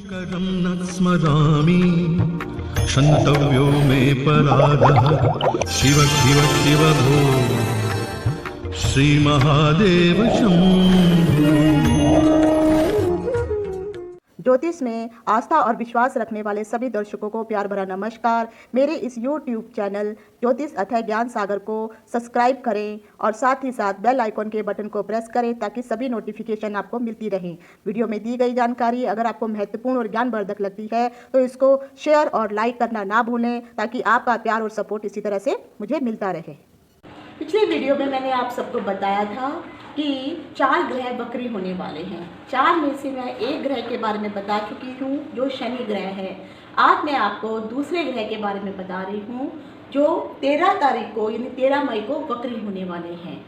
शुकरं न स्मरामि क्षन्तव्यो मे पराधः शिव शिव शिव भो श्रीमहादेव शम्भो। ज्योतिष में आस्था और विश्वास रखने वाले सभी दर्शकों को प्यार भरा नमस्कार। मेरे इस YouTube चैनल ज्योतिष अथय ज्ञान सागर को सब्सक्राइब करें और साथ ही साथ बेल आइकॉन के बटन को प्रेस करें ताकि सभी नोटिफिकेशन आपको मिलती रहें। वीडियो में दी गई जानकारी अगर आपको महत्वपूर्ण और ज्ञानवर्धक लगती है तो इसको शेयर और लाइक करना ना भूलें ताकि आपका प्यार और सपोर्ट इसी तरह से मुझे मिलता रहे। पिछले वीडियो में मैंने आप सबको बताया था कि 4 ग्रह वक्री होने वाले हैं। 4 में से मैं एक ग्रह के बारे में बता चुकी हूँ जो शनि ग्रह है। आज मैं आपको दूसरे ग्रह के बारे में बता रही हूँ जो 13 तारीख को यानी 13 मई को वक्री होने वाले हैं।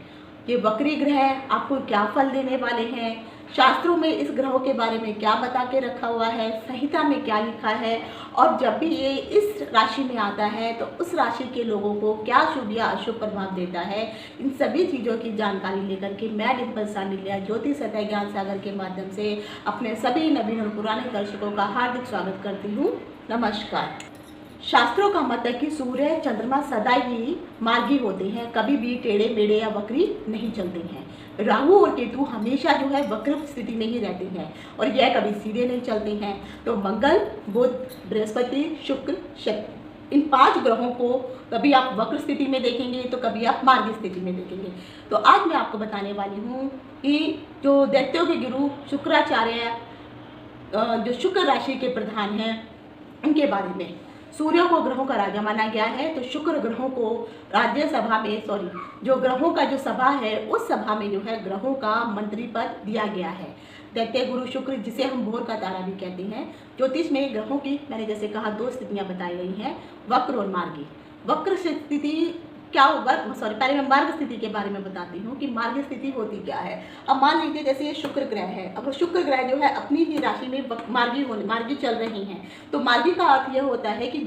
ये वक्री ग्रह आपको क्या फल देने वाले हैं, शास्त्रों में इस ग्रहों के बारे में क्या बता के रखा हुआ है, संहिता में क्या लिखा है और जब भी ये इस राशि में आता है तो उस राशि के लोगों को क्या शुभ या अशुभ प्रभाव देता है, इन सभी चीज़ों की जानकारी लेकर के मैं डिम्पल सांडिल्या ज्योतिष अथय ज्ञान सागर के माध्यम से अपने सभी नवीन और पुराने दर्शकों का हार्दिक स्वागत करती हूँ। नमस्कार। शास्त्रों का मत है कि सूर्य चंद्रमा सदा ही मार्गी होते हैं, कभी भी टेढ़े मेढ़े या वक्री नहीं चलते हैं। राहु और केतु हमेशा जो है वक्र स्थिति में ही रहते हैं और यह कभी सीधे नहीं चलते हैं। तो मंगल, बुध, बृहस्पति, शुक्र, शनि, इन 5 ग्रहों को कभी आप वक्र स्थिति में देखेंगे तो कभी आप मार्गी स्थिति में देखेंगे। तो आज मैं आपको बताने वाली हूँ कि जो दैत्यों के गुरु शुक्राचार्य जो शुक्र राशि के प्रधान हैं उनके बारे में। सूर्य को ग्रहों का राजा माना गया है तो शुक्र ग्रहों को राज्यसभा में जो ग्रहों का जो सभा है उस सभा में जो है ग्रहों का मंत्री पद दिया गया है। दैत्य गुरु शुक्र जिसे हम भोर का तारा भी कहते हैं। ज्योतिष में ग्रहों की मैंने जैसे कहा 2 स्थितियां बताई गई हैं, वक्र और मार्गी। वक्र स्थिति क्या होगा, पहले मैं मार्ग स्थिति के बारे में बताती हूँ कि मार्ग स्थिति होती क्या है। अब मान लीजिए जैसे ये शुक्र ग्रह है, अगर शुक्र ग्रह जो है अपनी ही राशि में मार्गी चल रही हैं तो मार्गी का अर्थ यह होता है कि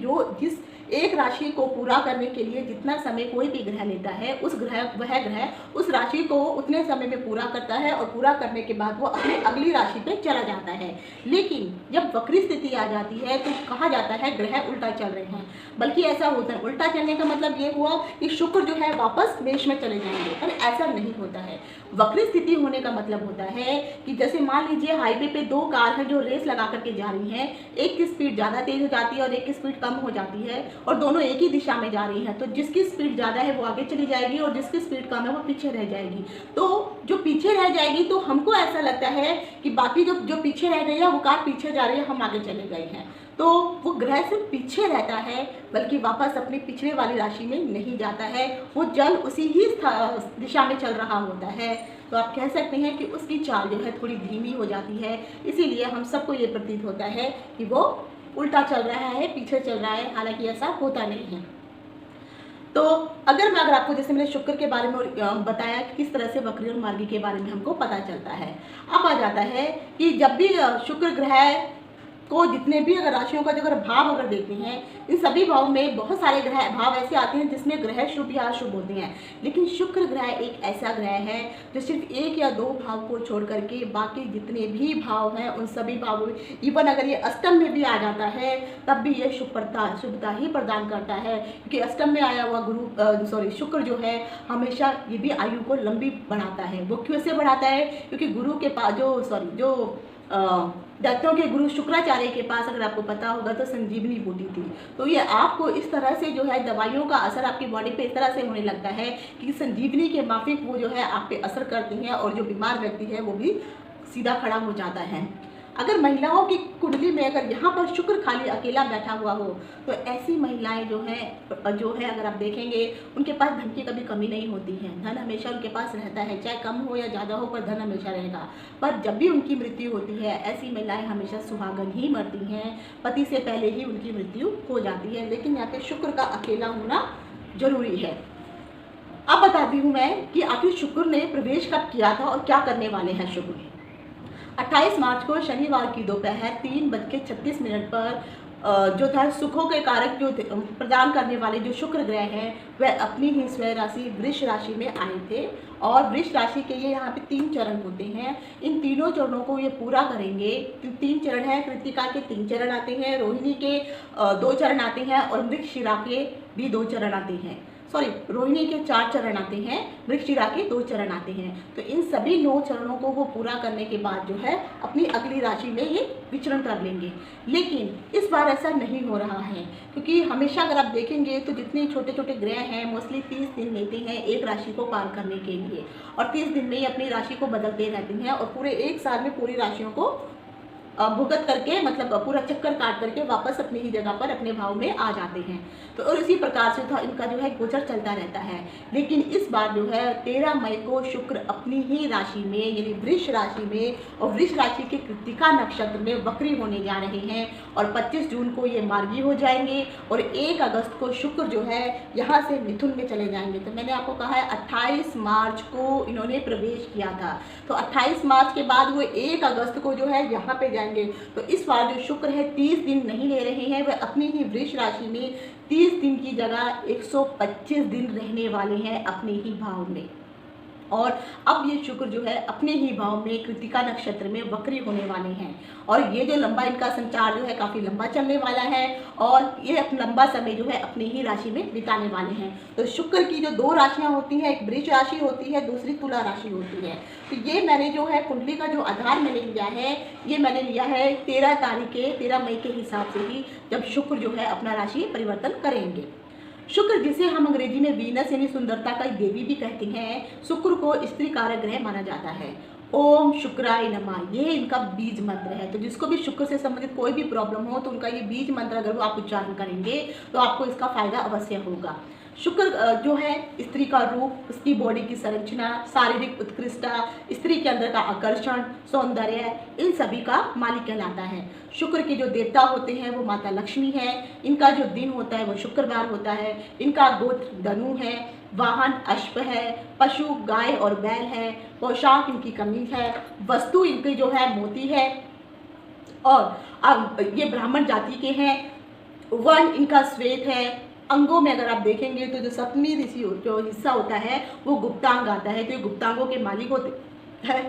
जिस एक राशि को पूरा करने के लिए जितना समय कोई भी ग्रह लेता है वह ग्रह उस राशि को उतने समय में पूरा करता है और पूरा करने के बाद वो अपनी अगली राशि पे चला जाता है। लेकिन जब वक्री स्थिति आ जाती है तो कहा जाता है ग्रह उल्टा चल रहे हैं, बल्कि ऐसा होता है उल्टा चलने का मतलब ये हुआ कि शुक्र जो है वापस मेष में चले जाएंगे, पर ऐसा नहीं होता है। वक्री स्थिति होने का मतलब होता है कि जैसे मान लीजिए हाईवे पे 2 कार हैं जो रेस लगा करके जा रही हैं, एक की स्पीड ज़्यादा तेज हो जाती है और एक की स्पीड कम हो जाती है और दोनों एक ही दिशा में जा रही हैं। तो जिसकी स्पीड ज़्यादा है वो आगे चली जाएगी और जिसकी स्पीड कम है वो पीछे रह जाएगी। तो जो पीछे रह जाएगी तो हमको ऐसा लगता है कि बाकी जो पीछे रह गई है वो कार पीछे जा रही है, हम आगे चले गए हैं। तो वो ग्रह सिर्फ पीछे रहता है बल्कि वापस अपनी पिछले वाली राशि में नहीं जाता है, वो जल उसी ही दिशा में चल रहा होता है। तो आप कह सकते हैं कि उसकी चाल जो है थोड़ी धीमी हो जाती है, इसीलिए हम सबको ये प्रतीत होता है कि वो उल्टा चल रहा है, पीछे चल रहा है, हालांकि ऐसा होता नहीं है। तो अगर आपको जैसे मैंने शुक्र के बारे में बताया कि किस तरह से वक्री और मार्गी के बारे में हमको पता चलता है। अब आ जाता है कि जब भी शुक्र ग्रह को जितने भी अगर राशियों का जो अगर भाव अगर देखते हैं, इन सभी भाव में बहुत सारे भाव ऐसे आते हैं जिसमें ग्रह शुभ या अशुभ होते हैं, लेकिन शुक्र ग्रह एक ऐसा ग्रह है जो सिर्फ 1 या 2 भाव को छोड़ करके बाकी जितने भी भाव हैं उन सभी भावों में, इवन अगर ये अष्टम में भी आ जाता है तब भी ये शुभता ही प्रदान करता है, क्योंकि अष्टम में आया हुआ शुक्र जो है हमेशा ये भी आयु को लंबी बढ़ाता है। वो क्यों से बढ़ाता है, क्योंकि गुरु के पास जो दैत्यों के गुरु शुक्राचार्य के पास अगर आपको पता होगा तो संजीवनी बूटी थी। तो ये आपको इस तरह से जो है दवाइयों का असर आपकी बॉडी पे इस तरह से होने लगता है कि संजीवनी के माफिक वो जो है आप पे असर करती हैं और जो बीमार व्यक्ति है वो भी सीधा खड़ा हो जाता है। अगर महिलाओं की कुंडली में अगर यहाँ पर शुक्र खाली अकेला बैठा हुआ हो तो ऐसी महिलाएं जो है अगर आप देखेंगे उनके पास धन की कभी कमी नहीं होती है, धन हमेशा उनके पास रहता है, चाहे कम हो या ज़्यादा हो पर धन हमेशा रहेगा। पर जब भी उनकी मृत्यु होती है ऐसी महिलाएं हमेशा सुहागन ही मरती हैं, पति से पहले ही उनकी मृत्यु हो जाती है। लेकिन यहाँ पे शुक्र का अकेला होना जरूरी है। अब बताती हूँ मैं कि आखिर शुक्र ने प्रवेश कब किया था और क्या करने वाले हैं शुक्र। 28 मार्च को शनिवार की दोपहर 3:36 पर जो था सुखों के कारक जो प्रदान करने वाले जो शुक्र ग्रह हैं वह अपनी ही स्वयं राशि वृष राशि में आए थे। और वृष राशि के ये यहाँ पे 3 चरण होते हैं। इन तीनों चरणों को ये पूरा करेंगे। 3 चरण हैं, कृतिका के 3 चरण आते हैं, रोहिणी के 2 चरण आते हैं और मृगशिरा के भी 2 चरण आते हैं। रोहिणी के 4 चरण आते हैं, मृगशिरा के 2 चरण आते हैं। तो इन सभी 9 चरणों को वो पूरा करने के बाद जो है अपनी अगली राशि में ये विचरण कर लेंगे। लेकिन इस बार ऐसा नहीं हो रहा है, क्योंकि हमेशा अगर आप देखेंगे तो जितने छोटे छोटे ग्रह हैं मोस्टली 30 दिन लेते हैं एक राशि को पार करने के लिए, और 30 दिन में ही अपनी राशि को बदलते रहते हैं और पूरे 1 साल में पूरी राशियों को भुगत करके, मतलब पूरा चक्कर काट करके वापस अपनी ही जगह पर अपने भाव में आ जाते हैं। तो और इसी प्रकार से इनका जो है गोचर चलता रहता है। लेकिन इस बार जो है 13 मई को शुक्र अपनी ही राशि में यानी वृष राशि में और वृष राशि के कृत्तिका नक्षत्र में वक्री होने जा रहे हैं और 25 जून को ये मार्गी हो जाएंगे और 1 अगस्त को शुक्र जो है यहाँ से मिथुन में चले जाएंगे। तो मैंने आपको कहा है 28 मार्च को इन्होंने प्रवेश किया था, तो 28 मार्च के बाद वो 1 अगस्त को जो है यहाँ पे जाएंगे। तो इस बार जो शुक्र है 30 दिन नहीं ले रहे हैं, वह अपनी ही वृष राशि में 30 दिन की जगह 125 दिन रहने वाले हैं अपने ही भाव में। और अब ये शुक्र जो है अपने ही भाव में कृतिका नक्षत्र में वक्री होने वाले हैं और ये जो लंबा इनका संचार जो है काफ़ी लंबा चलने वाला है और ये लंबा समय जो है अपनी ही राशि में बिताने वाले हैं। तो शुक्र की जो 2 राशियां होती हैं, एक वृष राशि होती है, दूसरी तुला राशि होती है। तो ये मैंने जो है कुंडली का जो आधार मैंने लिया है, ये मैंने लिया है 13 मई के हिसाब से ही, जब शुक्र जो है अपना राशि परिवर्तन करेंगे। शुक्र, जिसे हम अंग्रेजी में वीनस यानी सुंदरता का देवी भी कहते हैं, शुक्र को स्त्री कारक ग्रह माना जाता है। ओम शुक्राय नमः, ये इनका बीज मंत्र है। तो जिसको भी शुक्र से संबंधित कोई भी प्रॉब्लम हो तो उनका ये बीज मंत्र अगर वो आप उच्चारण करेंगे तो आपको इसका फायदा अवश्य होगा। शुक्र जो है स्त्री का रूप, उसकी बॉडी की संरचना, शारीरिक उत्कृष्टता, स्त्री के अंदर का आकर्षण, सौंदर्य, इन सभी का मालिक कहलाता है। शुक्र के जो देवता होते हैं वो माता लक्ष्मी है। इनका जो दिन होता है वो शुक्रवार होता है। इनका गोत्र धनु है, वाहन अश्व है, पशु गाय और बैल है, पोशाक इनकी कमीज है, वस्तु इनकी जो है मोती है और अब ये ब्राह्मण जाति के हैं। वर्ण इनका श्वेत है। अंगों में अगर आप देखेंगे तो जो सप्तमी ऋषि जो हिस्सा होता है वो गुप्तांग आता है, तो ये गुप्तांगों के मालिक होते हैं।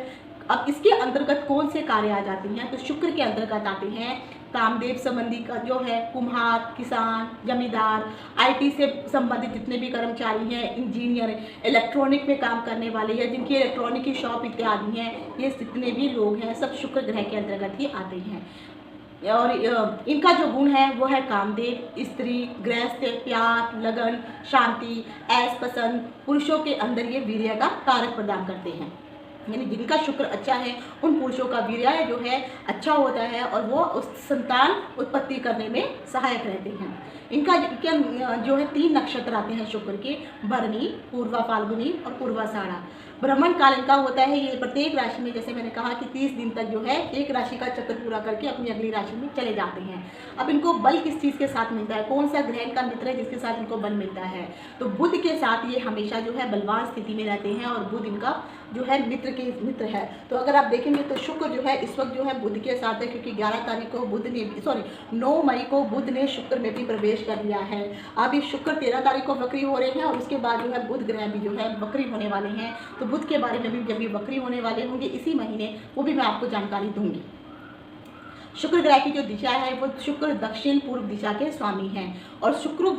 अब इसके अंतर्गत कौन से कार्य आ जाते हैं, तो शुक्र के अंतर्गत आते हैं कामदेव संबंधी का जो है कुम्हार, किसान, जमींदार, आईटी से संबंधित जितने भी कर्मचारी हैं, इंजीनियर, इलेक्ट्रॉनिक में काम करने वाले या जिनकी इलेक्ट्रॉनिक की शॉप इत्यादि हैं, ये जितने भी लोग हैं सब शुक्र ग्रह के अंतर्गत ही आते हैं। और इनका जो गुण है वो है कामदेव, स्त्री, गृहस्थ, प्यार, लगन, शांति, ऐश पसंद। पुरुषों के अंदर ये वीर्य का कारक प्रदान करते हैं, यानी जिनका शुक्र अच्छा है उन पुरुषों का वीर्य जो है अच्छा होता है और वो उस संतान उत्पत्ति करने में सहायक रहते हैं। इनका जो है 3 नक्षत्र आते हैं शुक्र के, भरणी, पूर्वा फाल्गुनी और पूर्वाषाढ़ा। भ्रमण काल इनका होता है ये प्रत्येक राशि में, जैसे मैंने कहा कि 30 दिन तक जो है एक राशि का चक्कर पूरा करके अपनी अगली राशि में चले जाते हैं। अब इनको बल किस चीज़ के साथ मिलता है, कौन सा ग्रह इनका मित्र है जिसके साथ इनको बल मिलता है, तो बुध के साथ ये हमेशा जो है बलवान स्थिति में रहते हैं और बुध इनका जो है मित्र है। तो अगर आप देखेंगे तो शुक्र जो है इस वक्त जो है बुध के साथ है, क्योंकि 11 तारीख को बुध ने 9 मई को बुध ने शुक्र में भी प्रवेश कर लिया है। अब ये शुक्र 13 तारीख को वक्री हो रहे हैं और उसके बाद जो है बुध ग्रह भी जो है वक्री होने वाले हैं। तो बुध के बारे में भी जब ये वक्री होने वाले होंगे इसी महीने, वो भी मैं आपको जानकारी दूंगी। शुक्र ग्रह की जो दिशा है वो शुक्र दक्षिण पूर्व दिशा के स्वामी हैं और शुक्र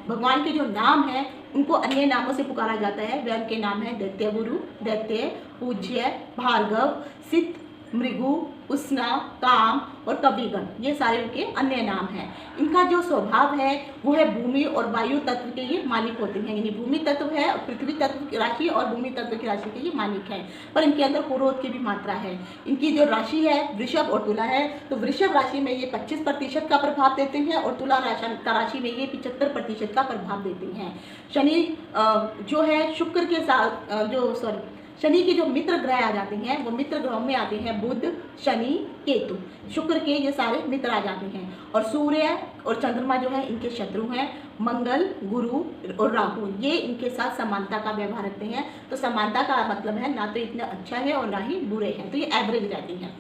भगवान के जो नाम हैं उनको अन्य नामों से पुकारा जाता है। वे उनके नाम हैं दैत्य गुरु, दैत्य, पूज्य, भार्गव, सिद्ध, मृगु, उष्णा, काम और कविगण, ये सारे उनके अन्य नाम हैं। इनका जो स्वभाव है वो है भूमि और वायु तत्व के ये मालिक होते हैं, यानी भूमि तत्व है और पृथ्वी तत्व की राशि और भूमि तत्व की राशि के ये मालिक हैं। पर इनके अंदर क्रोध की भी मात्रा है। इनकी जो राशि है वृषभ और तुला है, तो वृषभ राशि में ये 25% का प्रभाव देते हैं और तुला राशि में ये 75% का प्रभाव देते हैं। शनि जो है शुक्र के साथ शनि के जो मित्र ग्रह आ जाते हैं वो मित्र ग्रहों में आते हैं बुध, शनि, केतु। शुक्र के ये सारे मित्र आ जाते हैं और सूर्य और चंद्रमा जो है इनके शत्रु हैं। मंगल, गुरु और राहु ये इनके साथ समानता का व्यवहार रखते हैं। तो समानता का मतलब है ना तो इतना अच्छा है और ना ही बुरे हैं, तो ये एवरेज रहती हैं।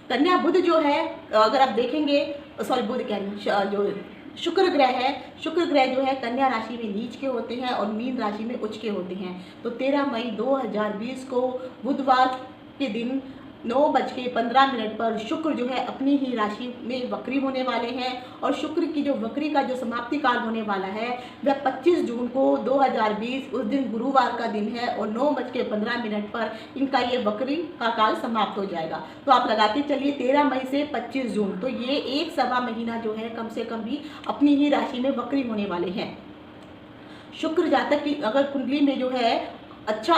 कन्या बुध जो है, अगर आप देखेंगे, सॉरी बुध कह रही हूँ, जो शुक्र ग्रह है, शुक्र ग्रह जो है कन्या राशि में नीच के होते हैं और मीन राशि में उच्च के होते हैं। तो 13 मई 2020 को बुधवार के दिन 9:15 पर शुक्र जो है अपनी ही राशि में वक्री होने वाले हैं। और शुक्र की जो वक्री का जो समाप्ति काल होने वाला है वह 25 जून को 2020 उस दिन गुरुवार का दिन है और 9:15 पर इनका ये वक्री का काल समाप्त हो जाएगा। तो आप लगाते चलिए 13 मई से 25 जून, तो ये 1 सवा महीना जो है कम से कम भी अपनी ही राशि में वक्री होने वाले हैं। शुक्र जातक की अगर कुंडली में जो है अच्छा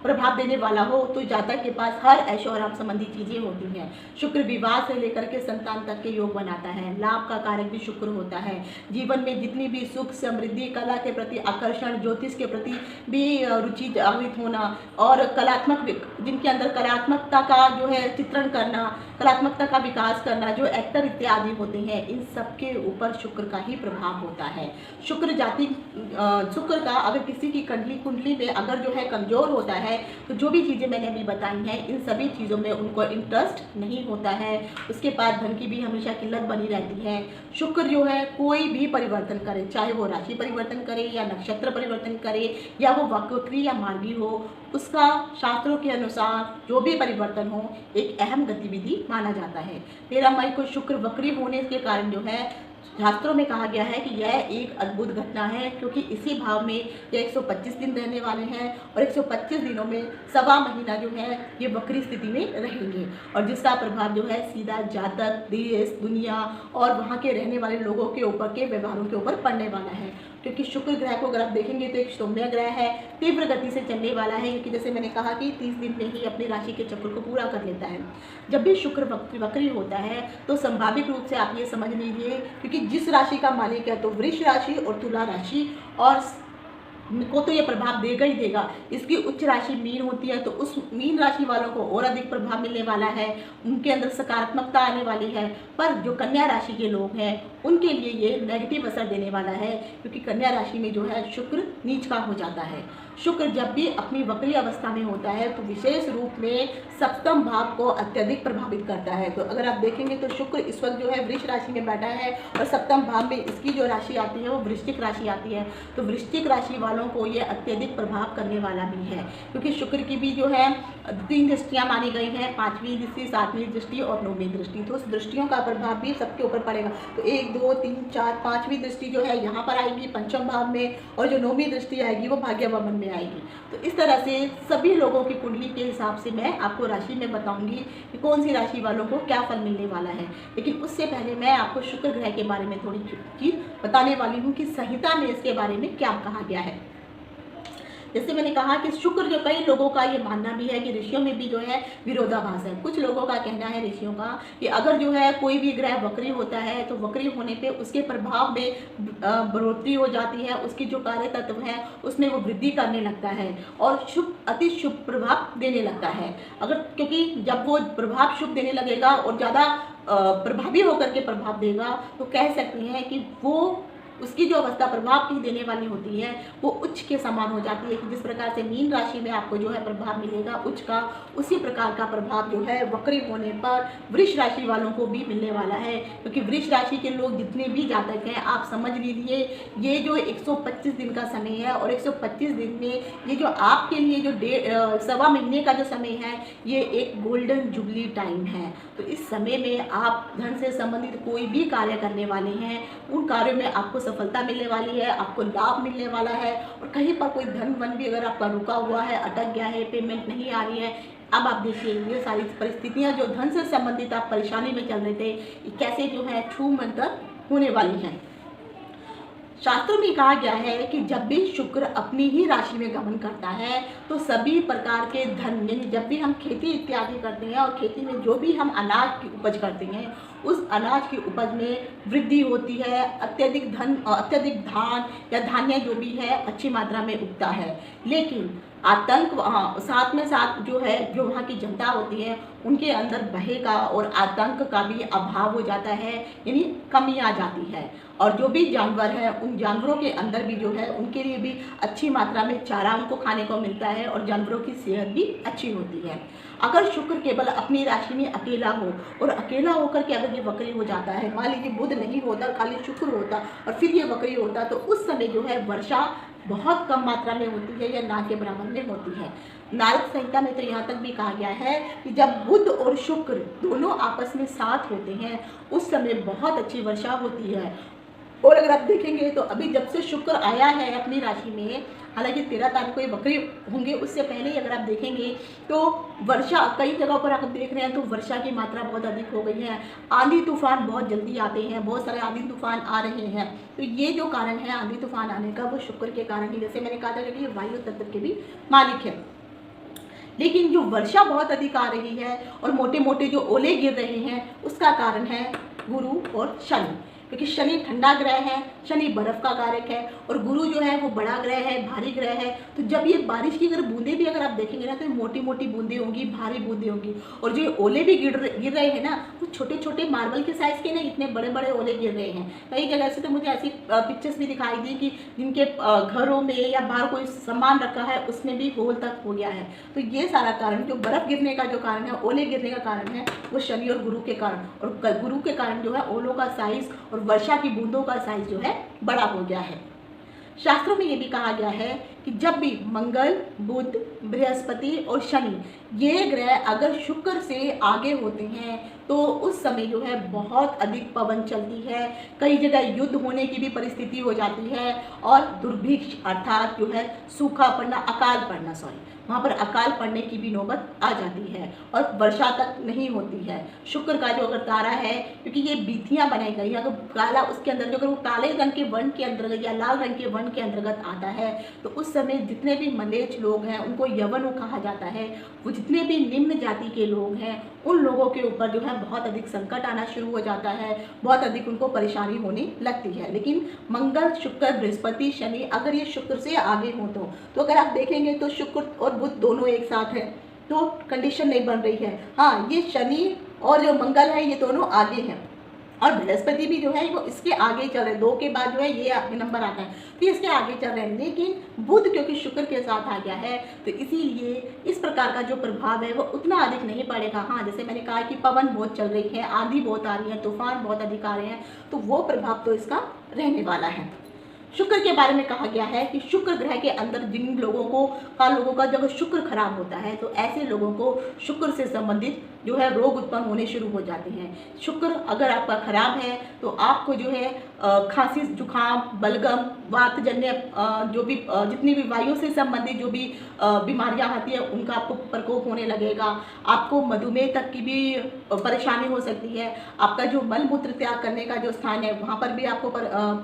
प्रभाव देने वाला हो तो जातक के पास हर ऐशो आराम संबंधी चीजें होती हैं। शुक्र विवाह से लेकर के संतान तक के योग बनाता है। लाभ का कारक भी शुक्र होता है। जीवन में जितनी भी सुख समृद्धि, कला के प्रति आकर्षण, ज्योतिष के प्रति भी रुचि जागृत होना और कलात्मक, जिनके अंदर कलात्मकता का जो है चित्रण करना, कलात्मकता का विकास करना, जो एक्टर इत्यादि होते हैं, इन सब के ऊपर शुक्र का ही प्रभाव होता है। शुक्र शुक्र का अगर किसी की कुंडली में अगर जो है कमजोर होता है तो जो भी चीज़ें मैंने अभी बताई हैं इन सभी चीज़ों में उनको इंटरेस्ट नहीं होता है। उसके बाद धन की भी हमेशा किल्लत बनी रहती है। शुक्र जो है कोई भी परिवर्तन करे, चाहे वो राशि परिवर्तन करे या नक्षत्र परिवर्तन करे या वो वक्री या मार्गी हो, उसका शास्त्रों के अनुसार जो भी परिवर्तन हो एक अहम गतिविधि माना जाता है। 13 मई को शुक्र वक्री होने के कारण जो है शास्त्रों में कहा गया है कि यह एक अद्भुत घटना है, क्योंकि इसी भाव में ये 125 दिन रहने वाले हैं और 125 दिनों में सवा महीना जो है ये वक्री स्थिति में रहेंगे और जिसका प्रभाव जो है सीधा जातक, देश, दुनिया और वहाँ के रहने वाले लोगों के ऊपर के व्यवहारों के ऊपर पड़ने वाला है। क्योंकि शुक्र ग्रह को अगर आप देखेंगे तो एक सौम्य ग्रह है, तीव्र गति से चलने वाला है, क्योंकि जैसे मैंने कहा कि 30 दिन में ही अपनी राशि के चक्र को पूरा कर लेता है। जब भी शुक्र वक्री होता है तो संभाविक रूप से आप ये समझ लीजिए, क्योंकि जिस राशि का मालिक है तो वृष राशि और तुला राशि और को तो ये प्रभाव देगा ही देगा। इसकी उच्च राशि मीन होती है तो उस मीन राशि वालों को और अधिक प्रभाव मिलने वाला है, उनके अंदर सकारात्मकता आने वाली है। पर जो कन्या राशि के लोग हैं उनके लिए ये नेगेटिव असर देने वाला है, क्योंकि कन्या राशि में जो है शुक्र नीच का हो जाता है। शुक्र जब भी अपनी वक्री अवस्था में होता है तो विशेष रूप में सप्तम भाव को अत्यधिक प्रभावित करता है। तो अगर आप देखेंगे तो शुक्र इस वक्त जो है वृष राशि में बैठा है और सप्तम भाव में इसकी जो राशि आती है वो वृश्चिक राशि आती है। तो वृश्चिक राशि वालों को ये अत्यधिक प्रभाव करने वाला भी है, क्योंकि शुक्र की भी जो है 3 दृष्टियाँ मानी गई हैं, 5वीं दृष्टि, 7वीं दृष्टि और 9वीं दृष्टि। तो उस दृष्टियों का प्रभाव भी सबके ऊपर पड़ेगा। तो 1, 2, 3, 4, 5वीं दृष्टि जो है यहाँ पर आएगी पंचम भाव में और जो 9वीं दृष्टि आएगी वो भाग्यवमन में आएगी। तो इस तरह से सभी लोगों की कुंडली के हिसाब से मैं आपको राशि में बताऊंगी कि कौन सी राशि वालों को क्या फल मिलने वाला है। लेकिन उससे पहले मैं आपको शुक्र ग्रह के बारे में थोड़ी चीज बताने वाली हूँ कि संहिता में इसके बारे में क्या कहा गया है। जैसे मैंने कहा कि शुक्र जो, कई लोगों का ये मानना भी है कि ऋषियों में भी जो है विरोधाभास है। कुछ लोगों का कहना है ऋषियों का कि अगर जो है कोई भी ग्रह वक्री होता है तो वक्री होने पे उसके प्रभाव में बढ़ोतरी हो जाती है, उसकी जो कार्य तत्व है उसमें वो वृद्धि करने लगता है और शुभ अति शुभ प्रभाव देने लगता है। अगर क्योंकि जब वो प्रभाव शुभ देने लगेगा और ज़्यादा प्रभावी होकर के प्रभाव देगा तो कह सकते हैं कि वो उसकी जो अवस्था प्रभाव की देने वाली होती है वो उच्च के समान हो जाती है। कि जिस प्रकार से मीन राशि में आपको जो है प्रभाव मिलेगा उच्च का, उसी प्रकार का प्रभाव जो है वक्री होने पर वृष राशि वालों को भी मिलने वाला है। क्योंकि वृष राशि के लोग जितने भी जातक हैं आप समझ लीजिए ये जो 125 दिन का समय है और 125 दिन में ये जो आपके लिए जो सवा महीने का जो समय है ये एक गोल्डन जुबली टाइम है। तो इस समय में आप धन से संबंधित कोई भी कार्य करने वाले हैं उन कार्यों में आपको सफलता मिलने वाली है, आपको लाभ मिलने वाला है। और कहीं पर कोई धन वन भी अगर आपका रुका हुआ है, अटक गया है, पेमेंट नहीं आ रही है, अब आप देखिए ये सारी परिस्थितियां जो धन से संबंधित आप परेशानी में चल रहे थे कैसे जो है छू मंतर होने वाली हैं। शास्त्रों में कहा गया है कि जब भी शुक्र अपनी ही राशि में गमन करता है तो सभी प्रकार के धन, यानी जब भी हम खेती इत्यादि करते हैं और खेती में जो भी हम अनाज की उपज करते हैं उस अनाज की उपज में वृद्धि होती है, अत्यधिक धान या धान्य जो भी है अच्छी मात्रा में उगता है। लेकिन आतंक साथ में साथ जो है जो वहाँ की जनता होती है उनके अंदर भय का और आतंक का भी अभाव हो जाता है, यानी कमी आ जाती है। और जो भी जानवर हैं उन जानवरों के अंदर भी जो है उनके लिए भी अच्छी मात्रा में चारा उनको खाने को मिलता है और जानवरों की सेहत भी अच्छी होती है। अगर शुक्र केवल अपनी राशि में अकेला हो और अकेला होकर के अगर ये वक्री हो जाता है, मान लीजिए बुध नहीं होता, खाली शुक्र होता और फिर ये वक्री होता, तो उस समय जो है वर्षा बहुत कम मात्रा में होती है या ना के बराबर में होती है। नारद संहिता में तो यहाँ तक भी कहा गया है कि जब बुध और शुक्र दोनों आपस में साथ होते हैं उस समय बहुत अच्छी वर्षा होती है। और अगर आप देखेंगे तो अभी जब से शुक्र आया है अपनी राशि में, हालांकि 13 तारीख को ये वक्री होंगे, उससे पहले ही अगर आप देखेंगे तो वर्षा कई जगहों पर आप देख रहे हैं तो वर्षा की मात्रा बहुत अधिक हो गई है। आंधी तूफान बहुत जल्दी आते हैं, बहुत सारे आंधी तूफान आ रहे हैं। तो ये जो कारण है आंधी तूफान आने का वो शुक्र के कारण ही, जैसे मैंने कहा था कि ये वायु तत्व के भी मालिक है। लेकिन जो वर्षा बहुत अधिक आ रही है और मोटे मोटे जो ओले गिर रहे हैं उसका कारण है गुरु और शनि, क्योंकि शनि ठंडा ग्रह है, शनि बर्फ का कारक है और गुरु जो है वो बड़ा ग्रह है, भारी ग्रह है। तो जब ये बारिश की अगर बूंदें भी अगर आप देखेंगे ना तो मोटी मोटी बूंदें होंगी, भारी बूंदें होंगी। और जो ओले भी गिर रहे हैं ना वो छोटे छोटे मार्बल के साइज के ना इतने बड़े बड़े ओले गिर रहे हैं। कई जगह से तो मुझे ऐसी पिक्चर्स भी दिखाई दी कि जिनके घरों में या बाहर कोई सामान रखा है उसमें भी होल तक हो गया है। तो ये सारा कारण जो बर्फ गिरने का जो कारण है, ओले गिरने का कारण है, वो शनि और गुरु के कारण, और गुरु के कारण जो है ओलों का साइज और वर्षा की बूंदों का साइज जो है बड़ा हो गया है। शास्त्रों में ये भी कहा गया है कि जब भी मंगल, बुध, बृहस्पति और शनि ये ग्रह अगर शुक्र से आगे होते हैं तो उस समय जो है बहुत अधिक पवन चलती है, कई जगह युद्ध होने की भी परिस्थिति हो जाती है और दुर्भिक्ष अर्थात जो है सूखा पड़ना, अकाल पड़ना, वहाँ पर अकाल पड़ने की भी नौबत आ जाती है और वर्षा तक नहीं होती है। शुक्र का जो अगर तारा है, क्योंकि ये बीथियाँ बनाई गई है, अगर काला उसके अंदर जो अगर वो काले रंग के वर्ण के अंतर्गत या लाल रंग के वर्ण के अंतर्गत आता है तो उस समय जितने भी मलेच्छ लोग हैं उनको यवनु कहा जाता है। वो जितने भी निम्न जाति के लोग हैं उन लोगों के ऊपर जो है बहुत अधिक संकट आना शुरू हो जाता है, बहुत अधिक उनको परेशानी होने लगती है। लेकिन मंगल, शुक्र, बृहस्पति, शनि अगर ये शुक्र से आगे हों तो अगर आप देखेंगे तो शुक्र और बुध दोनों एक साथ है तो कंडीशन नहीं बन रही है। हाँ, ये शनि और जो मंगल है ये दोनों आगे हैं और बृहस्पति भी जो है वो इसके आगे चल रहे हैं, 2 के बाद जो है ये आगे नंबर आता है तो इसके आगे चल रहे हैं। लेकिन बुध क्योंकि शुक्र के साथ आ गया है तो इसीलिए इस प्रकार का जो प्रभाव है वो उतना अधिक नहीं पड़ेगा। हाँ, जैसे मैंने कहा कि पवन बहुत चल रही है, आंधी बहुत आ रही है, तूफान बहुत अधिक आ रहे हैं, तो वो प्रभाव तो इसका रहने वाला है। शुक्र के बारे में कहा गया है कि शुक्र ग्रह के अंदर जिन लोगों का जब शुक्र खराब होता है तो ऐसे लोगों को शुक्र से संबंधित जो है रोग उत्पन्न होने शुरू हो जाते हैं। शुक्र अगर आपका खराब है तो आपको जो है खांसी, जुखाम, बलगम, वातजन्य जो भी जितनी भी वायु से संबंधित जो भी बीमारियां आती है उनका आपको प्रकोप होने लगेगा। आपको मधुमेह तक की भी परेशानी हो सकती है। आपका जो मल मूत्र त्याग करने का जो स्थान है वहाँ पर भी आपको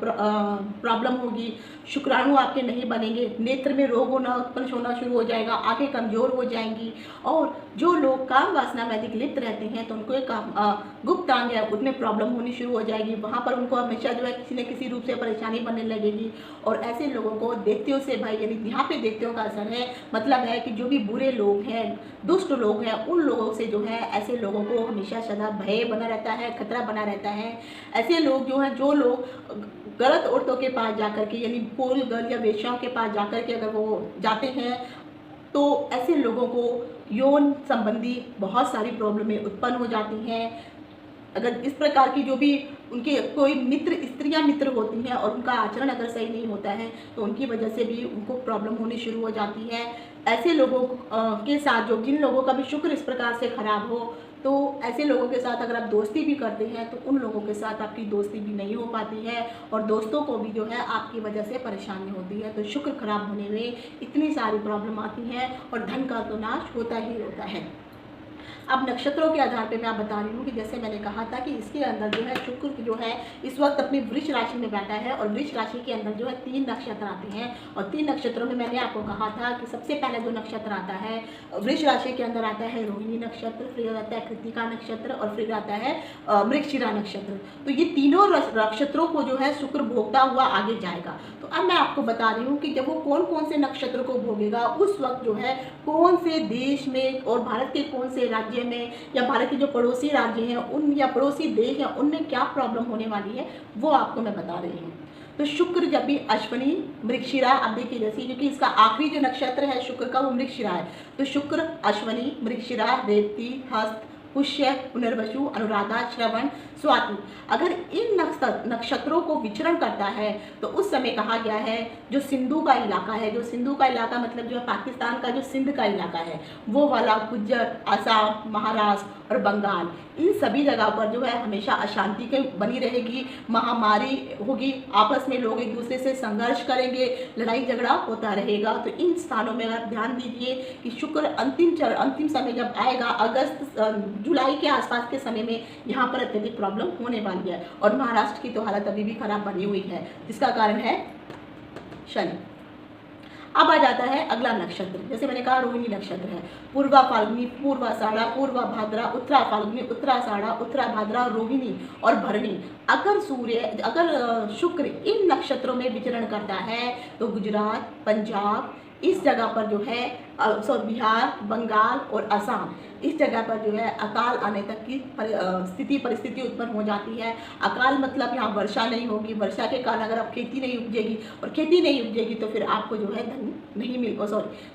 प्रॉब्लम होगी। शुक्राणु आपके नहीं बनेंगे, नेत्र में रोग उत्पन्न होना शुरू हो जाएगा, आंखें कमजोर हो जाएंगी। और जो लोग काम वासना में अधिक लिप्त रहते हैं तो उनको एक गुप्त अंग है उनमें प्रॉब्लम होनी शुरू हो जाएगी, वहाँ पर उनको हमेशा जो है किसी न किसी रूप से परेशानी बनने लगेगी। और ऐसे लोगों को देवताओं से भाई, यानी यहाँ पे देवताओं का असर है, मतलब है कि जो भी बुरे लोग हैं, दुष्ट लोग हैं, उन लोगों से जो है ऐसे लोगों को हमेशा सदा भय बना रहता है, खतरा बना रहता है। ऐसे लोग जो हैं, जो लोग गलत औरतों के पास जाकर के, यानी पोल गर्ल या वेश्याओं के पास जाकर के अगर वो जाते हैं तो ऐसे लोगों को यौन संबंधी बहुत सारी प्रॉब्लमें उत्पन्न हो जाती हैं। अगर इस प्रकार की जो भी उनके कोई मित्र, स्त्रियां मित्र होती हैं और उनका आचरण अगर सही नहीं होता है तो उनकी वजह से भी उनको प्रॉब्लम होनी शुरू हो जाती है। ऐसे लोगों के साथ जो जिन लोगों का भी शुक्र इस प्रकार से खराब हो तो ऐसे लोगों के साथ अगर आप दोस्ती भी करते हैं तो उन लोगों के साथ आपकी दोस्ती भी नहीं हो पाती है और दोस्तों को भी जो है आपकी वजह से परेशानी होती है। तो शुक्र खराब होने में इतनी सारी प्रॉब्लम आती हैं और धन का तो नाश होता ही होता है। अब नक्षत्रों के आधार पे मैं आप बता रही हूँ कि जैसे मैंने कहा था कि इसके अंदर जो है शुक्र जो है इस वक्त अपनी वृष राशि में बैठा है और वृष राशि के अंदर जो है 3 नक्षत्र आते हैं और 3 नक्षत्रों में मैंने आपको कहा था कि सबसे पहले जो नक्षत्र आता है वृष राशि के अंदर आता है रोहिणी नक्षत्र, फिर आता है कृतिका नक्षत्र और फिर आता है मृगशिरा नक्षत्र। तो ये तीनों नक्षत्रों को जो है शुक्र भोगता हुआ आगे जाएगा। तो अब मैं आपको बता रही हूँ कि जब वो कौन कौन से नक्षत्र को भोगेगा, उस वक्त जो है कौन से देश में और भारत के कौन से राज्य में या भारत के जो पड़ोसी राज्य हैं उन या पड़ोसी देश हैं उनमें क्या प्रॉब्लम होने वाली है वो आपको मैं बता रही हूँ। तो शुक्र जब भी अश्विनी मृगशिरा, अब देखिए जैसे क्योंकि इसका आखिरी जो नक्षत्र है शुक्र का वो मृगशिरा है, तो शुक्र अश्विनी मृगशिरा रेवती हस्त पुष्य पुनर्वसु अनुराधा श्रवण स्वाति अगर इन नक्षत्रों को विचरण करता है तो उस समय कहा गया है जो सिंधु का इलाका है, जो सिंधु का इलाका मतलब जो है पाकिस्तान का जो सिंध का इलाका है वो वाला, गुज्जर, असम, महाराष्ट्र और बंगाल, इन सभी जगह पर जो है हमेशा अशांति के बनी रहेगी, महामारी होगी, आपस में लोग एक दूसरे से संघर्ष करेंगे, लड़ाई झगड़ा होता रहेगा। तो इन स्थानों में अगर ध्यान दीजिए कि शुक्र अंतिम समय जब आएगा अगस्त जुलाई के आसपास के समय में यहाँ पर अत्यधिक प्रॉब्लम होने वाली है। और महाराष्ट्र की तो हालत अभी भी खराब बनी हुई है जिसका कारण है शनि। अब आ जाता है अगला नक्षत्र, जैसे मैंने कहा रोहिणी नक्षत्र है, पूर्वा फाल्गुनी, पूर्वाषाढ़ा, पूर्वा भाद्रा, उत्तरा फाल्गुनी, उत्तराषाढ़ा, उत्तरा भाद्रा, रोहिणी और भरणी। अगर शुक्र इन नक्षत्रों में विचरण करता है तो गुजरात, पंजाब, इस जगह पर जो है बिहार, बंगाल और असम, इस जगह पर जो है अकाल आने तक की परिस्थिति उत्पन्न हो जाती है। अकाल मतलब यहाँ वर्षा नहीं होगी, वर्षा के कारण अगर आप खेती नहीं उपजेगी और खेती नहीं उपजेगी तो फिर आपको जो है धन नहीं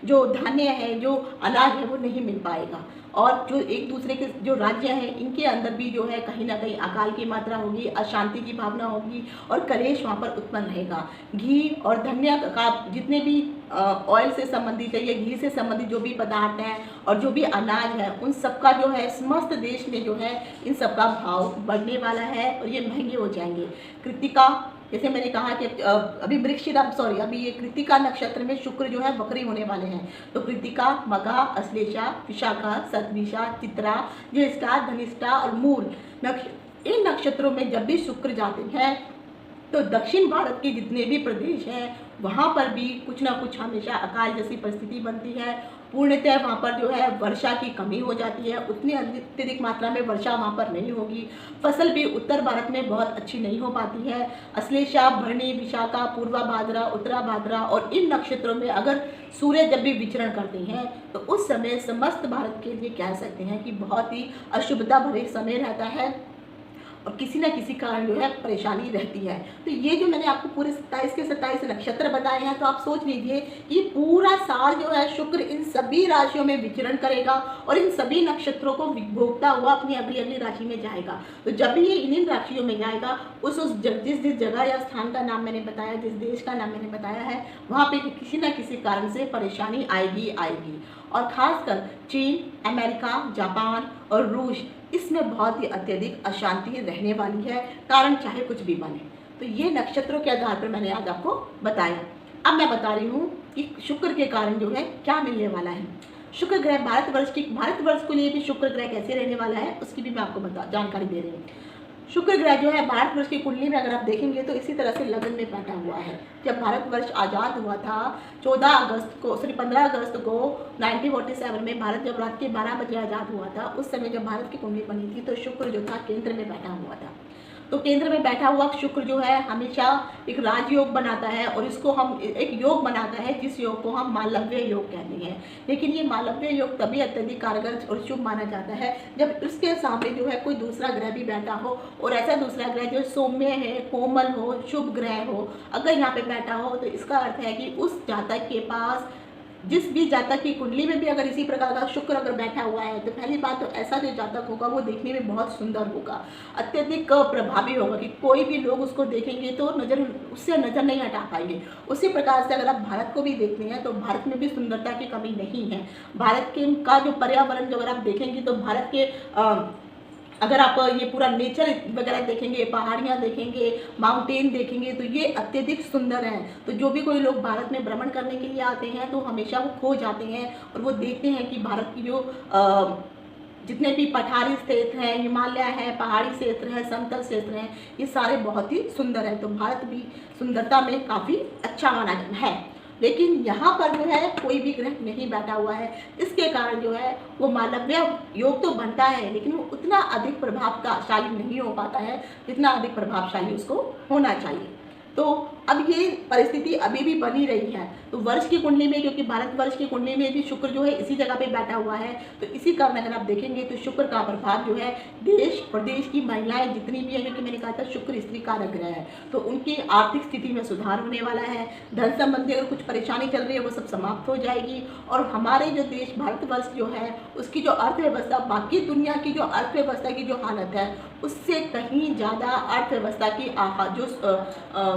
जो धान्य है, जो अनाज है वो नहीं मिल पाएगा। और जो एक दूसरे के जो राज्य हैं इनके अंदर भी जो है कहीं ना कहीं अकाल की मात्रा होगी, अशांति की भावना होगी और कलेश वहाँ पर उत्पन्न रहेगा। घी और धन्य का जितने भी ऑयल से संबंधित है या घी से संबंधित जो भी पदार्थ हैं और जो भी अनाज है उन सबका जो है समस्त देश में जो है इन सबका भाव बढ़ने वाला है और ये महंगे हो जाएंगे। कृतिका, जैसे मैंने कहा कि अभी ये कृतिका नक्षत्र में शुक्र जो है वक्री होने वाले हैं, तो कृतिका, मघा, अश्लेषा, विशाखा, शतभिषा, चित्रा, ज्येष्ठा, धनिष्ठा और मूल इन नक्षत्रों में जब भी शुक्र जाते हैं तो दक्षिण भारत के जितने भी प्रदेश हैं वहाँ पर भी कुछ ना कुछ हमेशा अकाल जैसी परिस्थिति बनती है। पूर्णतः वहाँ पर जो है वर्षा की कमी हो जाती है, उतनी अत्यधिक मात्रा में वर्षा वहाँ पर नहीं होगी। फसल भी उत्तर भारत में बहुत अच्छी नहीं हो पाती है। अश्लेषा, भरणी, विशाखा, पूर्वा भाद्रा, उत्तरा भाद्रा और इन नक्षत्रों में अगर सूर्य जब भी विचरण करते हैं तो उस समय समस्त भारत के लिए कह सकते हैं कि बहुत ही अशुभता भरे समय रहता है और किसी न किसी कारण जो है परेशानी रहती है। तो ये जो मैंने आपको पूरे 27 के 27 नक्षत्र बताए हैं, तो आप सोच लीजिए कि पूरा साल जो है शुक्र इन सभी राशियों में विचरण करेगा और इन सभी नक्षत्रों को भोगता हुआ अपनी अगली अगली राशि में जाएगा। तो जब भी ये इन राशियों में जाएगा जिस जगह या स्थान का नाम मैंने बताया, जिस देश का नाम मैंने बताया है, वहाँ पे किसी न किसी कारण से परेशानी आएगी। और खासकर चीन, अमेरिका, जापान और रूस, इसमें बहुत ही अत्यधिक अशांति रहने वाली है, कारण चाहे कुछ भी बने। तो ये नक्षत्रों के आधार पर मैंने आज आपको बताया। अब मैं बता रही हूँ कि शुक्र के कारण जो है क्या मिलने वाला है। शुक्र ग्रह भारतवर्ष के लिए भी शुक्र ग्रह कैसे रहने वाला है उसकी भी मैं आपको जानकारी दे रही हूँ। शुक्र ग्रह जो है भारतवर्ष की कुंडली में अगर आप देखेंगे तो इसी तरह से लगन में बैठा हुआ है। जब भारतवर्ष आज़ाद हुआ था 15 अगस्त को 1947 में, भारत जब रात के 12 बजे आज़ाद हुआ था, उस समय जब भारत की कुंडली बनी थी तो शुक्र जो था केंद्र में बैठा हुआ था। तो केंद्र में बैठा हुआ शुक्र जो है हमेशा एक राजयोग बनाता है और इसको हम एक योग बनाता है जिस योग को हम मालव्य योग कहते हैं। लेकिन ये मालव्य योग तभी अत्यधिक कारगर और शुभ माना जाता है जब उसके सामने जो है कोई दूसरा ग्रह भी बैठा हो और ऐसा दूसरा ग्रह जो सौम्य है, कोमल हो, शुभ ग्रह हो, अगर यहाँ पे बैठा हो तो इसका अर्थ है कि उस जातक के पास, जिस भी जातक की कुंडली में भी अगर इसी प्रकार का शुक्र अगर बैठा हुआ है तो पहली बात तो ऐसा जो जातक होगा वो देखने में बहुत सुंदर होगा, अत्यधिक प्रभावी होगा कि कोई भी लोग उसको देखेंगे तो उससे नज़र नहीं हटा पाएंगे। उसी प्रकार से अगर आप भारत को भी देखते हैं तो भारत में भी सुंदरता की कमी नहीं है। भारत के का जो पर्यावरण जो अगर आप देखेंगे तो भारत के अगर आप ये पूरा नेचर वगैरह देखेंगे, पहाड़ियाँ देखेंगे, माउंटेन देखेंगे तो ये अत्यधिक सुंदर हैं। तो जो भी कोई लोग भारत में भ्रमण करने के लिए आते हैं तो हमेशा वो खो जाते हैं और वो देखते हैं कि भारत की जो जितने भी पठारी क्षेत्र हैं, हिमालय है, पहाड़ी क्षेत्र है, समतल क्षेत्र हैं, ये सारे बहुत ही सुंदर हैं। तो भारत भी सुंदरता में काफ़ी अच्छा माना है। लेकिन यहाँ पर जो है कोई भी ग्रह नहीं बैठा हुआ है, इसके कारण जो है वो मालव्य योग तो बनता है लेकिन वो उतना अधिक प्रभावशाली नहीं हो पाता है जितना अधिक प्रभावशाली उसको होना चाहिए। तो अब ये परिस्थिति अभी भी बनी रही है। तो वर्ष की कुंडली में, क्योंकि भारतवर्ष की कुंडली में भी शुक्र जो है इसी जगह पे बैठा हुआ है, तो इसी कारण अगर आप देखेंगे तो शुक्र का प्रभाव जो है देश प्रदेश की महिलाएं जितनी भी है, क्योंकि मैंने कहा था शुक्र स्त्री कारक ग्रह है, तो उनकी आर्थिक स्थिति में सुधार होने वाला है। धन संबंधी अगर कुछ परेशानी चल रही है वो सब समाप्त हो जाएगी। और हमारे जो देश भारतवर्ष जो है उसकी जो अर्थव्यवस्था, बाकी दुनिया की जो अर्थव्यवस्था की जो हालत है उससे कहीं ज़्यादा अर्थव्यवस्था की जो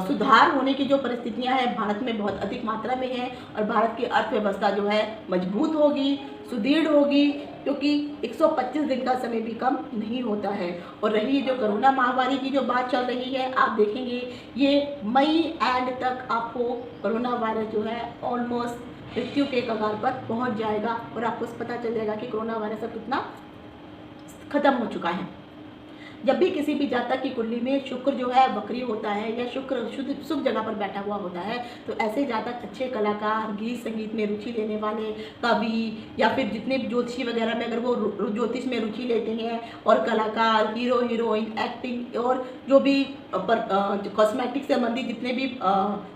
सुधार होने की जो परिस्थितियां हैं भारत में बहुत अधिक मात्रा में है। और भारत की अर्थव्यवस्था जो है मजबूत होगी, सुदृढ़ होगी, क्योंकि 125 दिन का समय भी कम नहीं होता है। और रही जो कोरोना महामारी की जो बात चल रही है, आप देखेंगे ये मई एंड तक आपको कोरोना वायरस जो है ऑलमोस्ट मृत्यु के कगार पर पहुंच जाएगा और आपको पता चल जाएगा कि कोरोना वायरस अब कितना खत्म हो चुका है। जब भी किसी भी जातक की कुंडली में शुक्र जो है वक्री होता है या शुक्र शुभ जगह पर बैठा हुआ होता है, तो ऐसे जातक अच्छे कलाकार, गीत संगीत में रुचि लेने वाले, कवि या फिर जितने भी ज्योतिषी वगैरह में अगर वो ज्योतिष में रुचि लेते हैं, और कलाकार, हीरो हीरोइन, एक्टिंग और जो भी कॉस्मेटिक से संबंधित जितने भी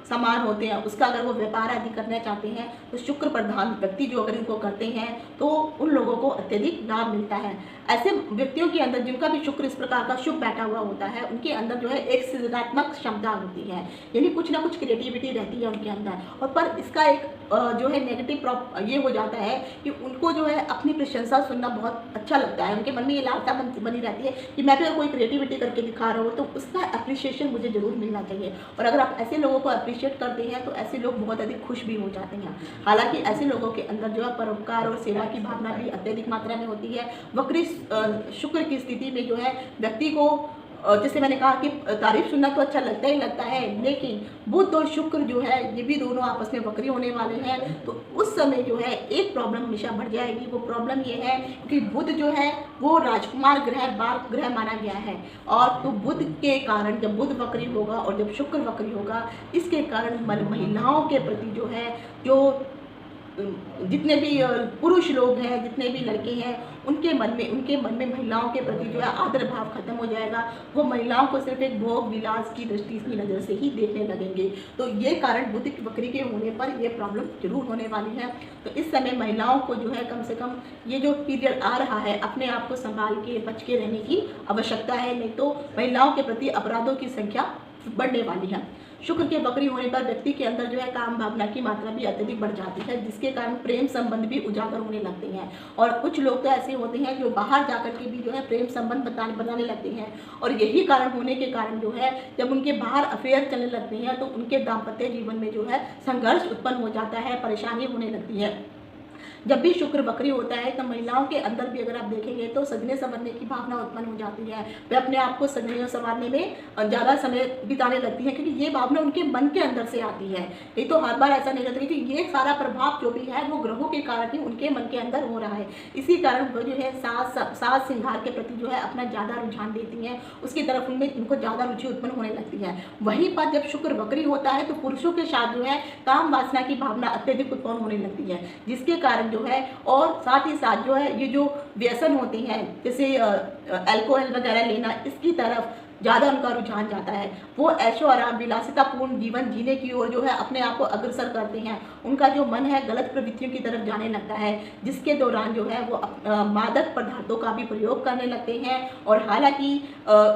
सामान होते हैं उसका अगर वो व्यापार आदि करना चाहते हैं, तो शुक्र प्रधान व्यक्ति जो अगर इनको करते हैं तो उन लोगों को अत्यधिक लाभ मिलता है। ऐसे व्यक्तियों के अंदर जिनका भी शुक्र इस प्रकार का शुभ बैठा हुआ होता है, उनके अंदर जो है एक सृजनात्मक क्षमता होती है, यानी कुछ ना कुछ क्रिएटिविटी रहती है उनके अंदर। और पर इसका एक जो है नेगेटिव ये हो जाता है कि उनको जो है अपनी प्रशंसा सुनना बहुत अच्छा लगता है, उनके मन में ये लालसा बनी रहती है कि मैं भी कोई क्रिएटिविटी करके दिखा रहा हूँ तो उसका अप्रिशिएशन मुझे जरूर मिलना चाहिए। और अगर आप ऐसे लोगों को अप्रिशिएट करते हैं तो ऐसे लोग बहुत अधिक खुश भी हो जाते हैं। हालांकि ऐसे लोगों के अंदर जो है परोपकार और सेवा की भावना भी अत्यधिक मात्रा में होती है। वक्री शुक्र की स्थिति में जो है व्यक्ति को, जैसे मैंने कहा कि तारीफ सुनना तो अच्छा लगता ही लगता है, लेकिन बुध और शुक्र जो है ये भी दोनों आपस में वक्री होने वाले हैं, तो उस समय जो है एक प्रॉब्लम हमेशा बढ़ जाएगी। वो प्रॉब्लम ये है कि बुध जो है वो राजकुमार ग्रह, बाल ग्रह माना गया है, और तो बुध के कारण जब बुध वक्री होगा और जब शुक्र वक्री होगा, इसके कारण महिलाओं के प्रति जो है, जो जितने भी पुरुष लोग हैं, जितने भी लड़के हैं, उनके मन में महिलाओं के प्रति जो है आदर भाव खत्म हो जाएगा। वो महिलाओं को सिर्फ एक भोग विलास की दृष्टि की नज़र से ही देखने लगेंगे। तो ये कारण बुध की वक्री के होने पर ये प्रॉब्लम जरूर होने वाली है। तो इस समय महिलाओं को जो है कम से कम ये जो पीरियड आ रहा है अपने आप को संभाल के बच के रहने की आवश्यकता है, नहीं तो महिलाओं के प्रति अपराधों की संख्या बढ़ने वाली है। शुक्र के वक्री होने पर व्यक्ति के अंदर जो है काम भावना की मात्रा भी अत्यधिक बढ़ जाती है, जिसके कारण प्रेम संबंध भी उजागर होने लगते हैं। और कुछ लोग तो ऐसे होते हैं जो बाहर जाकर के भी जो है प्रेम संबंध बनाने लगते हैं, और यही कारण होने के कारण जो है जब उनके बाहर अफेयर चलने लगते हैं तो उनके दाम्पत्य जीवन में जो है संघर्ष उत्पन्न हो जाता है, परेशानी होने लगती है। जब भी शुक्र वक्री होता है तो महिलाओं के अंदर भी अगर आप देखेंगे तो सजने संवरने की भावना उत्पन्न हो जाती है। वे अपने आप को सजने और संवारने में ज़्यादा समय बिताने लगती हैं, क्योंकि ये भावना उनके मन के अंदर से आती है। नहीं तो हर बार ऐसा नहीं रहता, क्योंकि ये सारा प्रभाव जो भी है वो ग्रहों के कारण ही उनके मन के अंदर हो रहा है। इसी कारण वो जो है सास सिंगार के प्रति जो है अपना ज़्यादा रुझान देती हैं, उसकी तरफ उनको ज़्यादा रुचि उत्पन्न होने लगती है। वहीं पर जब शुक्र वक्री होता है तो पुरुषों के साथ जो है काम वासना की भावना अत्यधिक उत्पन्न होने लगती है, जिसके कारण जो है, और साथ ही साथ जो है ये जो व्यसन होते हैं जैसे अल्कोहल वगैरह लेना, इसकी तरफ ज़्यादा उनका रुझान जाता है। वो ऐशो आराम विलासितापूर्ण जीवन जीने की ओर जो है अपने आप को अग्रसर करते हैं। उनका जो मन है गलत प्रवृत्तियों की तरफ जाने लगता है, जिसके दौरान जो है वो मादक पदार्थों का भी प्रयोग करने लगते हैं। और हालांकि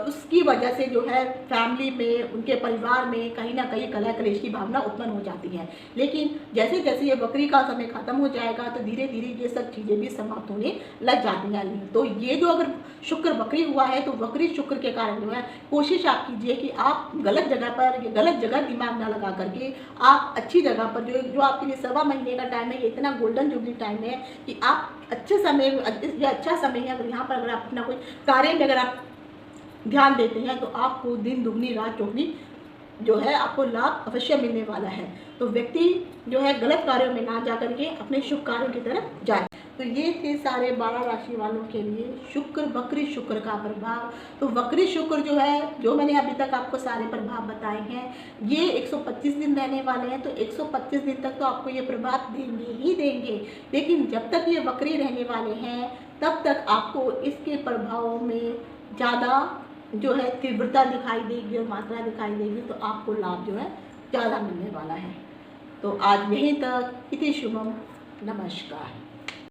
उसकी वजह से जो है फैमिली में, उनके परिवार में कहीं ना कहीं कलह कलेश की भावना उत्पन्न हो जाती है। लेकिन जैसे जैसे ये वक्री का समय खत्म हो जाएगा तो धीरे धीरे ये सब चीज़ें भी समाप्त होने लग जाती हैं। तो ये जो अगर शुक्र वक्री हुआ है तो वक्री शुक्र के कारण जो है कोशिश आप कीजिए कि आप गलत जगह पर, गलत जगह दिमाग ना लगा करके आप अच्छी जगह पर, जो आपके लिए 1.25 महीने का टाइम है, ये इतना गोल्डन जुबली टाइम है कि आप अच्छे समय, ये अच्छा समय है। अगर यहाँ पर अगर आप अपना कोई कार्य में अगर आप ध्यान देते हैं तो आपको दिन दुगनी रात चौगनी जो है आपको लाभ अवश्य मिलने वाला है। तो व्यक्ति जो है गलत कार्यों में ना जा करके अपने शुभ कार्यों की तरफ जाए। तो ये थे सारे 12 राशि वालों के लिए शुक्र, वक्री शुक्र का प्रभाव। तो वक्री शुक्र जो है, जो मैंने अभी तक आपको सारे प्रभाव बताए हैं, ये 125 दिन रहने वाले हैं। तो 125 दिन तक तो आपको ये प्रभाव देंगे ही देंगे, लेकिन जब तक ये वक्री रहने वाले हैं तब तक आपको इसके प्रभावों में ज़्यादा जो है तीव्रता दिखाई देगी और मात्रा दिखाई देगी, तो आपको लाभ जो है ज़्यादा मिलने वाला है। तो आज यहीं तक। इति शुभम। नमस्कार।